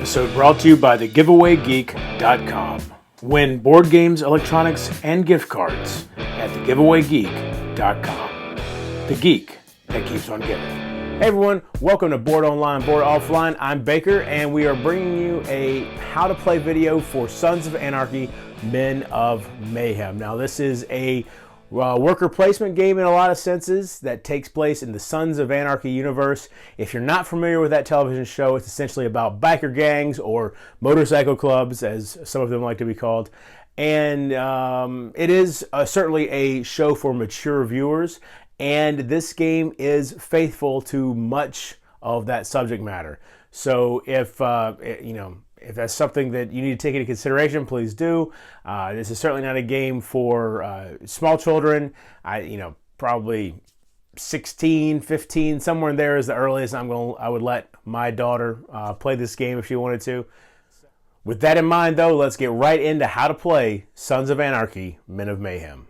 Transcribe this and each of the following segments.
episode brought to you by thegiveawaygeek.com. Win board games, electronics, and gift cards at thegiveawaygeek.com. The geek that keeps on giving. Hey everyone, welcome to Board Online, Board Offline. I'm Baker, and we are bringing you a how to play video for Sons of Anarchy, Men of Mayhem. Now this is a worker placement game in a lot of senses that takes place in the Sons of Anarchy universe. If you're not familiar with that television show, it's essentially about biker gangs or motorcycle clubs, as some of them like to be called. And it is certainly a show for mature viewers, and this game is faithful to much of that subject matter. So if if that's something that you need to take into consideration, please do. This is certainly not a game for small children. Probably 16, 15, somewhere in there is the earliest I would let my daughter play this game if she wanted to. With that in mind, though, let's get right into how to play Sons of Anarchy, Men of Mayhem.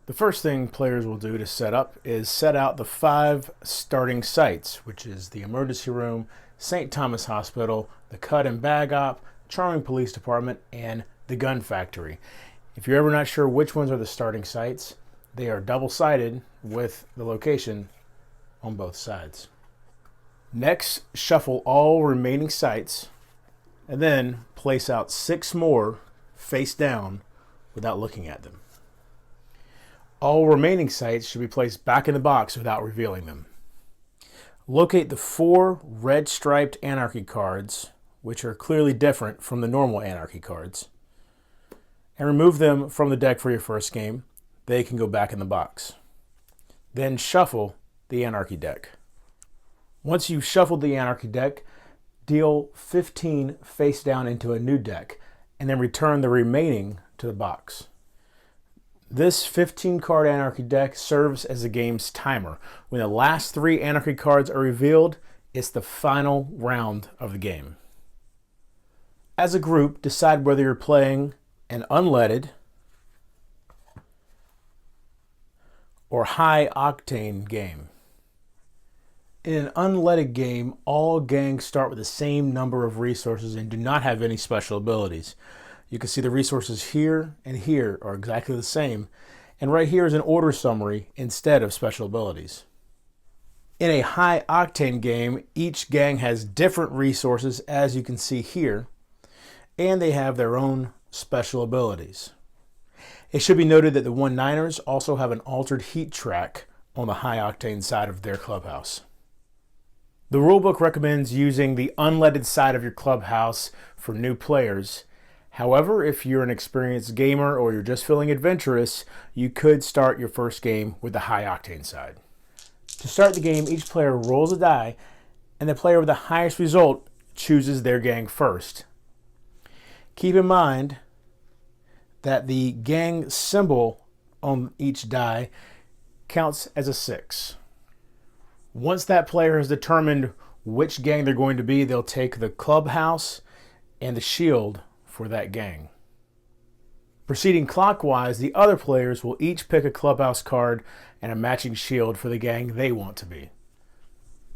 The first thing players will do to set up is set out the 5 starting sites, which is the emergency room, St. Thomas Hospital, the Cut and Bag Op, Charming Police Department, and the Gun Factory. If you're ever not sure which ones are the starting sites, they are double-sided with the location on both sides. Next, shuffle all remaining sites, and then place out 6 more face down without looking at them. All remaining sites should be placed back in the box without revealing them. Locate the 4 red striped Anarchy cards, which are clearly different from the normal Anarchy cards, and remove them from the deck for your first game. They can go back in the box. Then shuffle the Anarchy deck. Once you've shuffled the Anarchy deck, deal 15 face down into a new deck, and then return the remaining to the box. This 15-card Anarchy deck serves as the game's timer. When the last 3 Anarchy cards are revealed, it's the final round of the game. As a group, decide whether you're playing an unleaded or high-octane game. In an unleaded game, all gangs start with the same number of resources and do not have any special abilities. You can see the resources here and here are exactly the same, and right here is an order summary instead of special abilities. In a high-octane game, each gang has different resources, as you can see here, and they have their own special abilities. It should be noted that the 1-9ers also have an altered heat track on the high-octane side of their clubhouse. The rulebook recommends using the unleaded side of your clubhouse for new players. However, if you're an experienced gamer or you're just feeling adventurous, you could start your first game with the high-octane side. To start the game, each player rolls a die, and the player with the highest result chooses their gang first. Keep in mind that the gang symbol on each die counts as a 6. Once that player has determined which gang they're going to be, they'll take the clubhouse and the shield for that gang. Proceeding clockwise, the other players will each pick a clubhouse card and a matching shield for the gang they want to be.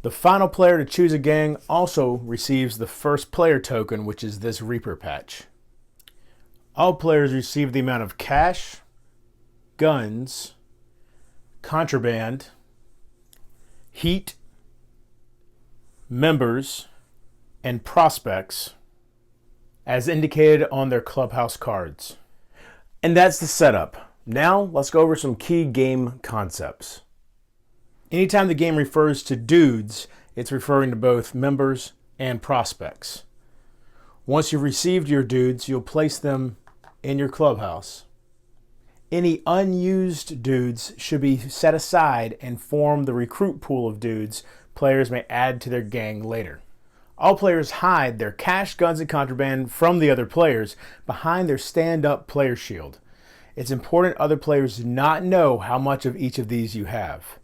The final player to choose a gang also receives the first player token, which is this Reaper patch. All players receive the amount of cash, guns, contraband, heat, members, and prospects as indicated on their clubhouse cards. And that's the setup. Now let's go over some key game concepts. Anytime the game refers to dudes, it's referring to both members and prospects. Once you've received your dudes, you'll place them in your clubhouse. Any unused dudes should be set aside and form the recruit pool of dudes players may add to their gang later. All players hide their cash, guns, and contraband from the other players behind their stand-up player shield. It's important other players do not know how much of each of these you have.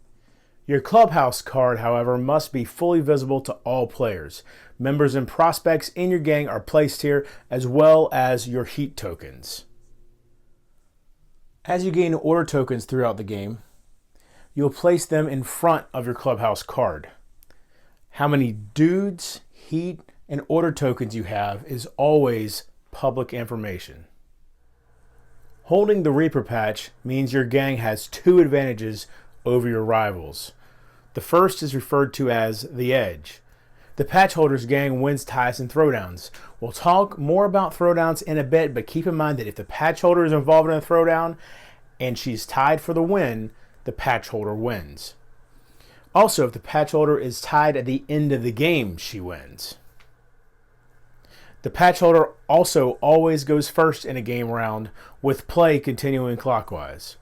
Your clubhouse card, however, must be fully visible to all players. Members and prospects in your gang are placed here, as well as your heat tokens. As you gain order tokens throughout the game, you'll place them in front of your clubhouse card. How many dudes, heat, and order tokens you have is always public information. Holding the Reaper patch means your gang has two advantages over your rivals. The first is referred to as the edge. The patch holder's gang wins ties and throwdowns. We'll talk more about throwdowns in a bit, but keep in mind that if the patch holder is involved in a throwdown and she's tied for the win, the patch holder wins. Also, if the patch holder is tied at the end of the game, she wins. The patch holder also always goes first in a game round, with play continuing clockwise.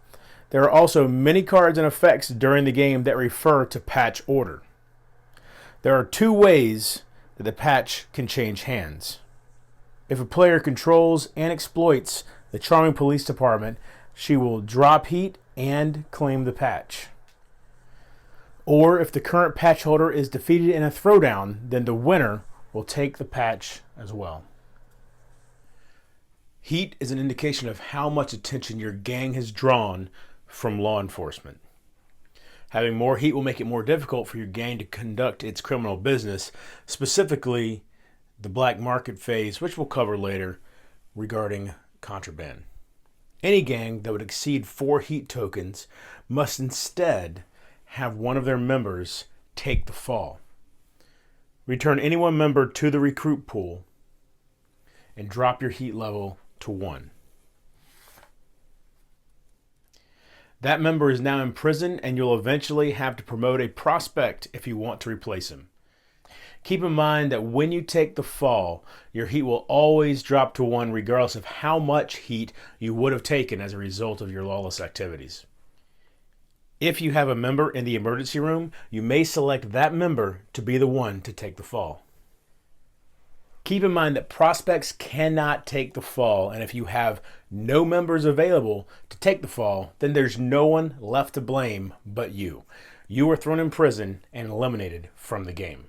There are also many cards and effects during the game that refer to patch order. There are two ways that the patch can change hands. If a player controls and exploits the Charming Police Department, she will drop heat and claim the patch. Or if the current patch holder is defeated in a throwdown, then the winner will take the patch as well. Heat is an indication of how much attention your gang has drawn from law enforcement. Having more heat will make it more difficult for your gang to conduct its criminal business, specifically the black market phase, which we'll cover later regarding contraband. Any gang that would exceed 4 heat tokens must instead have one of their members take the fall. Return any one member to the recruit pool and drop your heat level to 1. That member is now in prison, and you'll eventually have to promote a prospect if you want to replace him. Keep in mind that when you take the fall, your heat will always drop to 1 regardless of how much heat you would have taken as a result of your lawless activities. If you have a member in the emergency room, you may select that member to be the one to take the fall. Keep in mind that prospects cannot take the fall, and if you have no members available to take the fall, then there's no one left to blame but you. You are thrown in prison and eliminated from the game.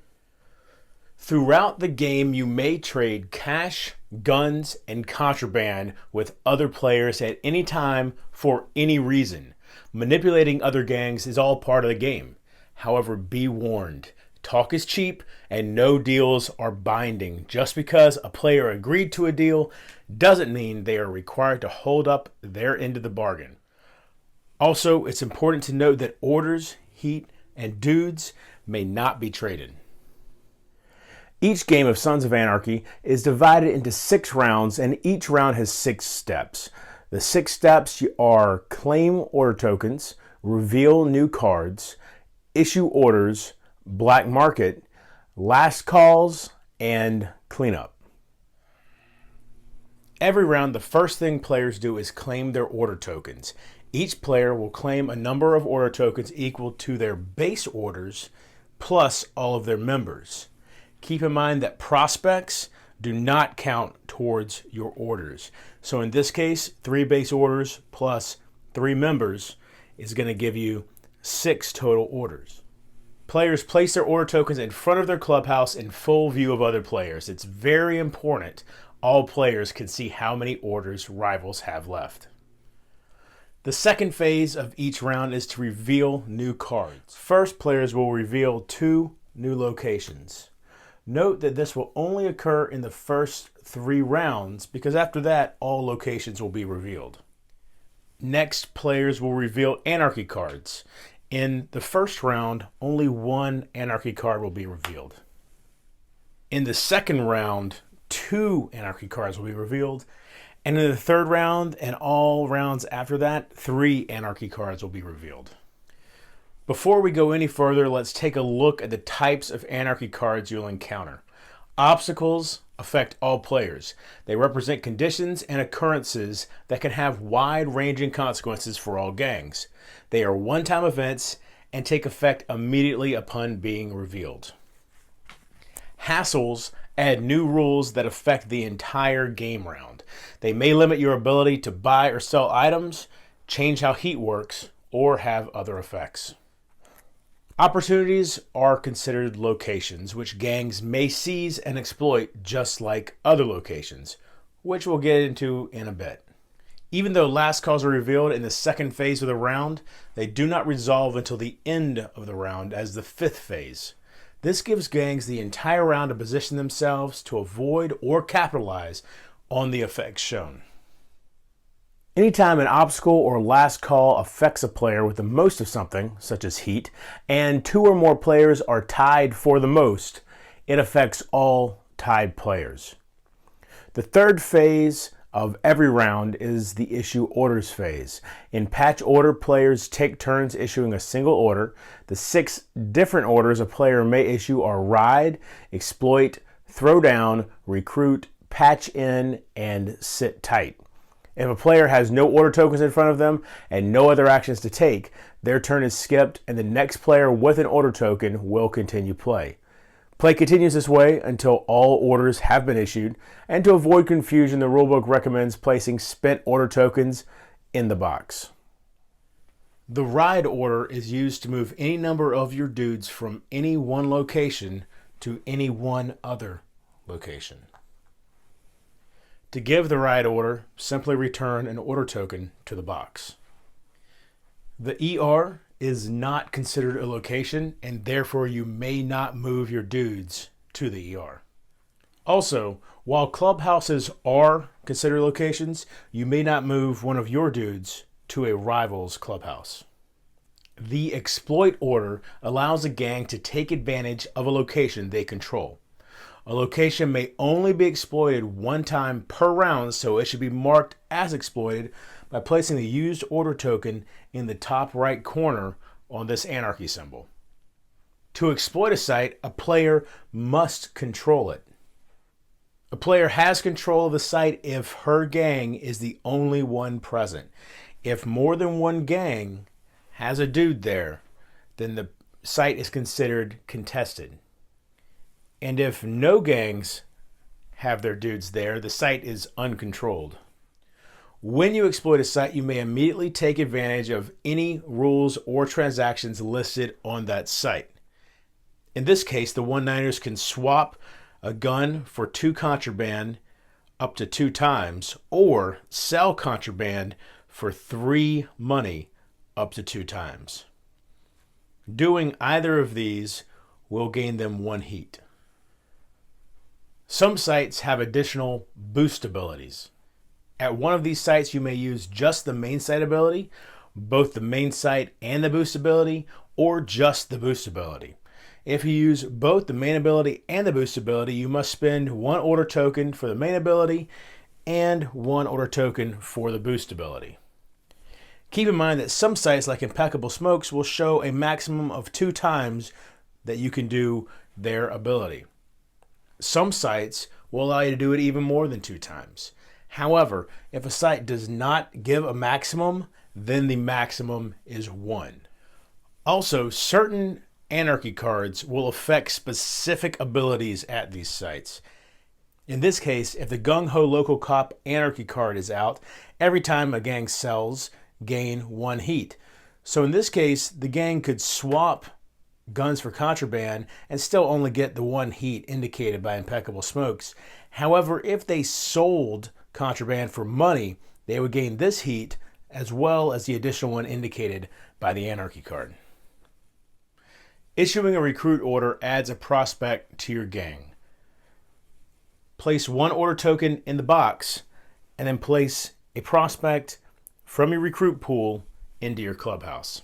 Throughout the game, you may trade cash, guns, and contraband with other players at any time for any reason. Manipulating other gangs is all part of the game. However, be warned. Talk is cheap and no deals are binding. Just because a player agreed to a deal doesn't mean they are required to hold up their end of the bargain. Also, it's important to note that orders, heat, and dudes may not be traded. Each game of Sons of Anarchy is divided into 6 rounds, and each round has 6 steps. The 6 steps are claim order tokens, reveal new cards, issue orders, black market, last calls, and cleanup. Every round, the first thing players do is claim their order tokens. Each player will claim a number of order tokens equal to their base orders plus all of their members. Keep in mind that prospects do not count towards your orders. So in this case, 3 base orders plus 3 members is going to give you 6 total orders. Players place their order tokens in front of their clubhouse in full view of other players. It's very important all players can see how many orders rivals have left. The second phase of each round is to reveal new cards. First, players will reveal 2 new locations. Note that this will only occur in the first 3 rounds because after that, all locations will be revealed. Next, players will reveal Anarchy cards. In the first round, only 1 Anarchy card will be revealed. In the second round, 2 Anarchy cards will be revealed. And in the third round and all rounds after that, 3 Anarchy cards will be revealed. Before we go any further, let's take a look at the types of Anarchy cards you'll encounter. Obstacles affect all players. They represent conditions and occurrences that can have wide-ranging consequences for all gangs. They are one-time events and take effect immediately upon being revealed. Hassles add new rules that affect the entire game round. They may limit your ability to buy or sell items, change how heat works, or have other effects. Opportunities are considered locations, which gangs may seize and exploit just like other locations, which we'll get into in a bit. Even though last calls are revealed in the second phase of the round, they do not resolve until the end of the round as the 5th phase. This gives gangs the entire round to position themselves to avoid or capitalize on the effects shown. Anytime an obstacle or last call affects a player with the most of something, such as heat, and two or more players are tied for the most, it affects all tied players. The third phase of every round is the issue orders phase. In patch order, players take turns issuing a single order. The 6 different orders a player may issue are ride, exploit, throw down, recruit, patch in, and sit tight. If a player has no order tokens in front of them and no other actions to take, their turn is skipped and the next player with an order token will continue play. Play continues this way until all orders have been issued, and to avoid confusion, the rulebook recommends placing spent order tokens in the box. The ride order is used to move any number of your dudes from any one location to any one other location. To give the ride order, simply return an order token to the box. The ER is not considered a location, and therefore you may not move your dudes to the ER. Also, while clubhouses are considered locations, you may not move one of your dudes to a rival's clubhouse. The exploit order allows a gang to take advantage of a location they control. A location may only be exploited one time per round, so it should be marked as exploited by placing the used order token in the top right corner on this Anarchy symbol. To exploit a site, a player must control it. A player has control of the site if her gang is the only one present. If more than one gang has a dude there, then the site is considered contested. And if no gangs have their dudes there, the site is uncontrolled. When you exploit a site, you may immediately take advantage of any rules or transactions listed on that site. In this case, the one-niners can swap a gun for 2 contraband up to 2 times, or sell contraband for 3 money up to 2 times. Doing either of these will gain them 1 heat. Some sites have additional boost abilities. At one of these sites, you may use just the main site ability, both the main site and the boost ability, or just the boost ability. If you use both the main ability and the boost ability, you must spend 1 order token for the main ability and 1 order token for the boost ability. Keep in mind that some sites like Impeccable Smokes will show a maximum of 2 times that you can do their ability. Some sites will allow you to do it even more than 2 times. However, if a site does not give a maximum, then the maximum is 1. Also, certain Anarchy cards will affect specific abilities at these sites. In this case, if the Gung Ho Local Cop Anarchy card is out, every time a gang sells, gain 1 heat. So in this case, the gang could swap guns for contraband and still only get the 1 heat indicated by Impeccable Smokes. However, if they sold contraband for money, they would gain this heat as well as the additional 1 indicated by the Anarchy card. Issuing a recruit order adds a prospect to your gang. Place 1 order token in the box and then place a prospect from your recruit pool into your clubhouse.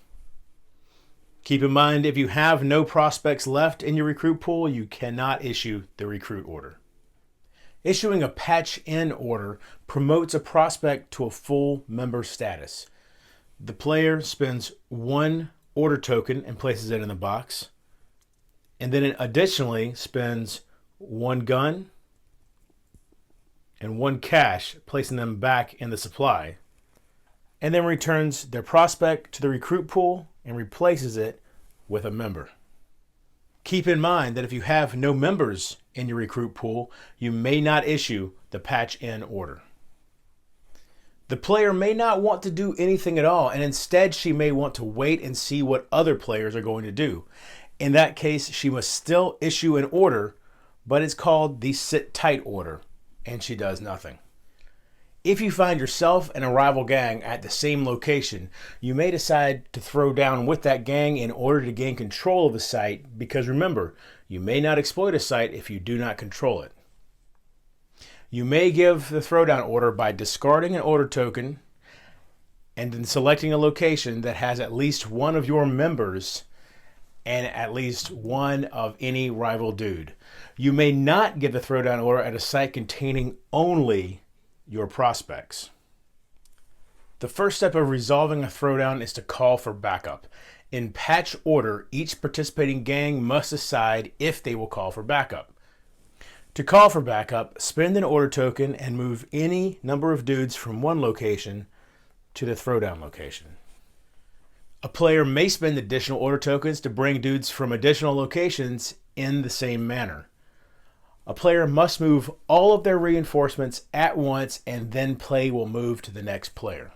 Keep in mind, if you have no prospects left in your recruit pool, you cannot issue the recruit order. Issuing a patch in order promotes a prospect to a full member status. The player spends 1 order token and places it in the box, and then it additionally spends 1 gun and 1 cash, placing them back in the supply, and then returns their prospect to the recruit pool and replaces it with a member. Keep in mind that if you have no members in your recruit pool, you may not issue the patch in order. The player may not want to do anything at all, and instead she may want to wait and see what other players are going to do. In that case, she must still issue an order, but it's called the sit tight order, and she does nothing. If you find yourself and a rival gang at the same location, you may decide to throw down with that gang in order to gain control of the site, because remember, You may not exploit a site if you do not control it. You may give the throwdown order by discarding an order token and then selecting a location that has at least one of your members and at least one of any rival dude. You may not give the throwdown order at a site containing only your prospects. The first step of resolving a throwdown is to call for backup. In patch order, each participating gang must decide if they will call for backup. To call for backup, spend an order token and move any number of dudes from one location to the throwdown location. A player may spend additional order tokens to bring dudes from additional locations in the same manner. A player must move all of their reinforcements at once, and then play will move to the next player.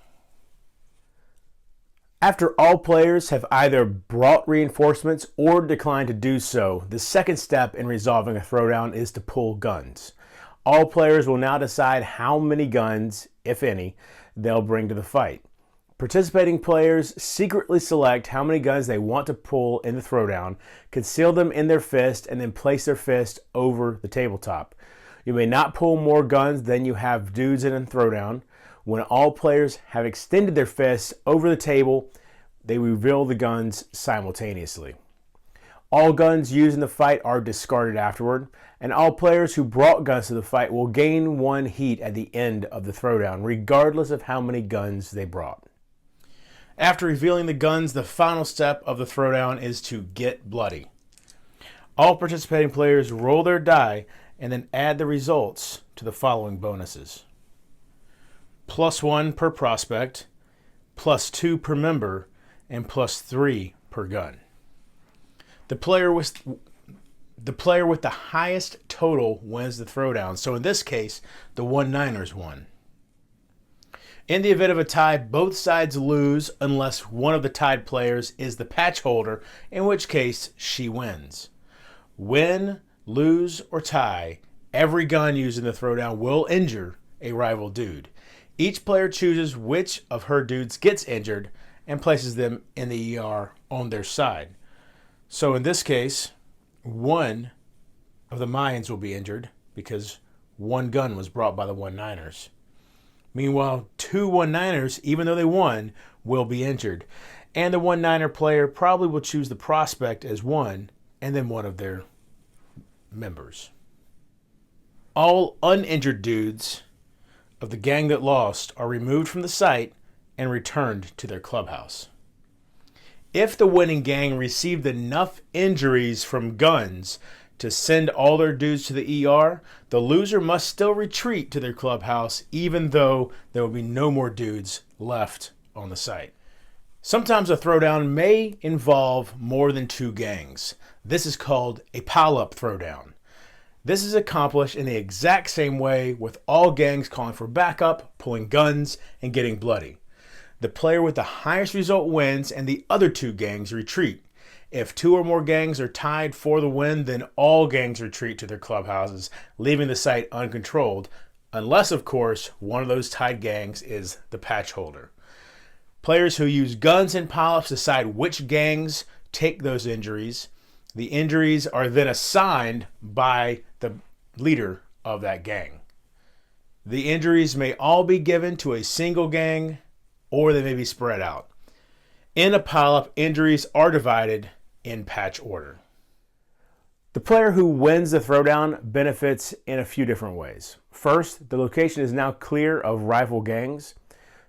After all players have either brought reinforcements or declined to do so, the second step in resolving a throwdown is to pull guns. All players will now decide how many guns, if any, they'll bring to the fight. Participating players secretly select how many guns they want to pull in the throwdown, conceal them in their fist, and then place their fist over the tabletop. You may not pull more guns than you have dudes in a throwdown. When all players have extended their fists over the table, they reveal the guns simultaneously. All guns used in the fight are discarded afterward, and all players who brought guns to the fight will gain 1 heat at the end of the throwdown, regardless of how many guns they brought. After revealing the guns, the final step of the throwdown is to get bloody. All participating players roll their die and then add the results to the following bonuses. +1 per prospect, +2 per member, and +3 per gun. The player with the highest total wins the throwdown. So in this case, the 1-9ers won. In the event of a tie, both sides lose unless one of the tied players is the patch holder, in which case she wins. Win, lose, or tie, every gun used in the throwdown will injure a rival dude. Each player chooses which of her dudes gets injured and places them in the ER on their side. So in this case, one of the Mayans will be injured because one gun was brought by the 1-9ers. Meanwhile, 2 1-9ers, even though they won, will be injured. And the 1-9er player probably will choose the prospect as one and then one of their members. All uninjured dudes of the gang that lost are removed from the site and returned to their clubhouse. If the winning gang received enough injuries from guns to send all their dudes to the ER, the loser must still retreat to their clubhouse even though there will be no more dudes left on the site. Sometimes a throwdown may involve more than 2 gangs. This is called a pile-up throwdown. This is accomplished in the exact same way with all gangs calling for backup, pulling guns, and getting bloody. The player with the highest result wins and the other 2 gangs retreat. If 2 or more gangs are tied for the win, then all gangs retreat to their clubhouses, leaving the site uncontrolled, unless, of course, one of those tied gangs is the patch holder. Players who use guns and pile-ups decide which gangs take those injuries. The injuries are then assigned by the leader of that gang. The injuries may all be given to a single gang, or they may be spread out. In a pile-up, injuries are divided in patch order. The player who wins the throwdown benefits in a few different ways. First, the location is now clear of rival gangs.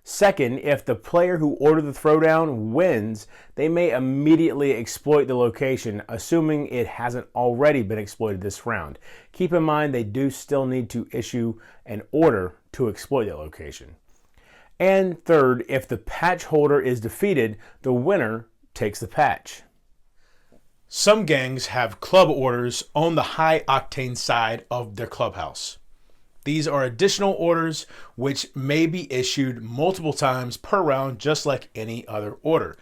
Second, if the player who ordered the throwdown wins, they may immediately exploit the location, assuming it hasn't already been exploited this round. Keep in mind they do still need to issue an order to exploit the location. And third, if the patch holder is defeated, the winner takes the patch. Some gangs have club orders on the high octane side of their clubhouse. These are additional orders which may be issued multiple times per round, just like any other order.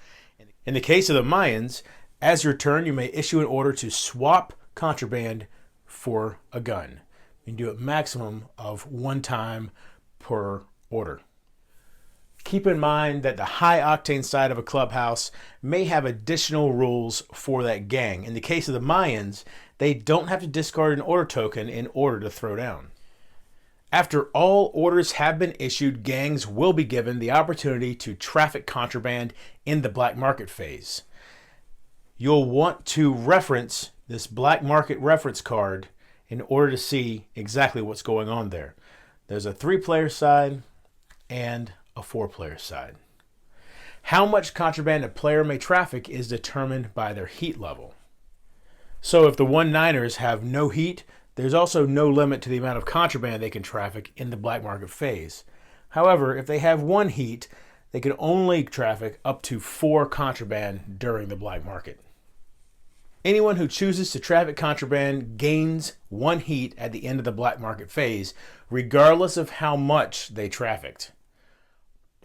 In the case of the Mayans, as your turn, you may issue an order to swap contraband for a gun. You can do it maximum of 1 time per order. Keep in mind that the high octane side of a clubhouse may have additional rules for that gang. In the case of the Mayans, they don't have to discard an order token in order to throw down. After all orders have been issued, gangs will be given the opportunity to traffic contraband in the black market phase. You'll want to reference this black market reference card in order to see exactly what's going on there. There's a 3-player side and a 4-player side. How much contraband a player may traffic is determined by their heat level. So if the 1-9ers have no heat, there's also no limit to the amount of contraband they can traffic in the black market phase. However, if they have 1 heat, they can only traffic up to 4 contraband during the black market. Anyone who chooses to traffic contraband gains 1 heat at the end of the black market phase, regardless of how much they trafficked.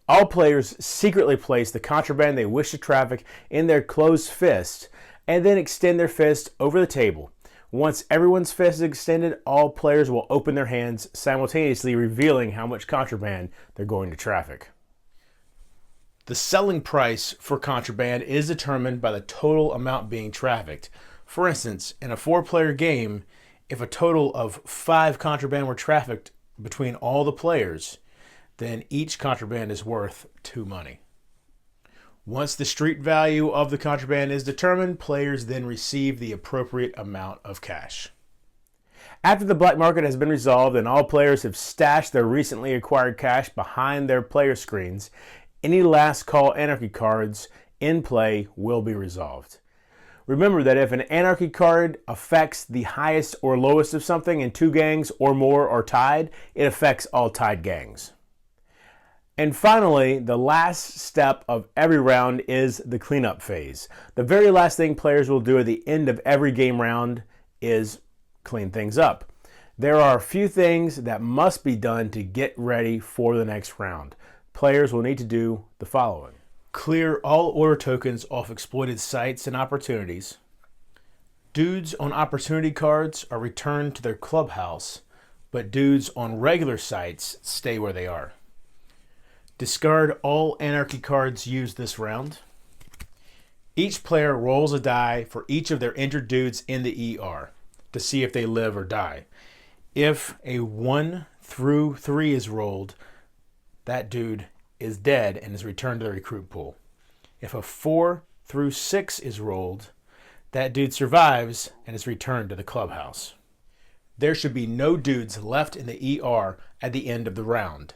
All players secretly place the contraband they wish to traffic in their closed fist and then extend their fist over the table. Once everyone's fist is extended, all players will open their hands, simultaneously revealing how much contraband they're going to traffic. The selling price for contraband is determined by the total amount being trafficked. For instance, in a 4-player game, if a total of 5 contraband were trafficked between all the players, then each contraband is worth 2 money. Once the street value of the contraband is determined, players then receive the appropriate amount of cash. After the black market has been resolved and all players have stashed their recently acquired cash behind their player screens, any last call Anarchy cards in play will be resolved. Remember that if an Anarchy card affects the highest or lowest of something and 2 gangs or more are tied, it affects all tied gangs. And finally, the last step of every round is the cleanup phase. The very last thing players will do at the end of every game round is clean things up. There are a few things that must be done to get ready for the next round. Players will need to do the following: clear all order tokens off exploited sites and opportunities. Dudes on opportunity cards are returned to their clubhouse, but dudes on regular sites stay where they are. Discard all Anarchy cards used this round. Each player rolls a die for each of their injured dudes in the ER to see if they live or die. If a 1 through 3 is rolled, that dude is dead and is returned to the recruit pool. If a 4 through 6 is rolled, that dude survives and is returned to the clubhouse. There should be no dudes left in the ER at the end of the round.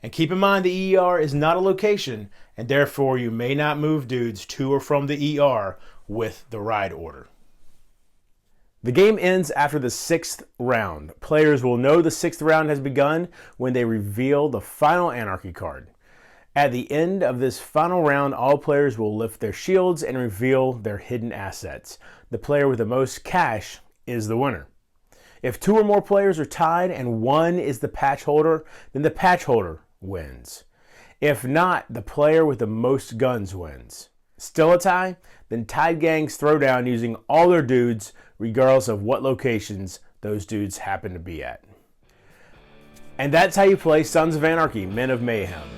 And keep in mind the ER is not a location, and therefore you may not move dudes to or from the ER with the ride order. The game ends after the 6th round. Players will know the 6th round has begun when they reveal the final Anarchy card. At the end of this final round, all players will lift their shields and reveal their hidden assets. The player with the most cash is the winner. If 2 or more players are tied and 1 is the patch holder, then the patch holder wins. If not, the player with the most guns wins. Still a tie? Then tied gangs throw down using all their dudes, regardless of what locations those dudes happen to be at. And that's how you play Sons of Anarchy, Men of Mayhem.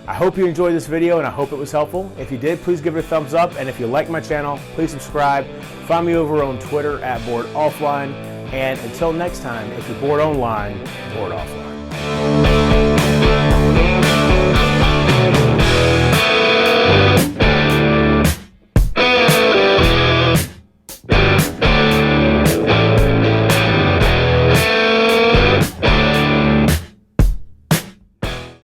I hope you enjoyed this video and I hope it was helpful. If you did, please give it a thumbs up, and if you like my channel, please subscribe. Find me over on Twitter at boredoffline, and until next time, if you're bored online, bored offline.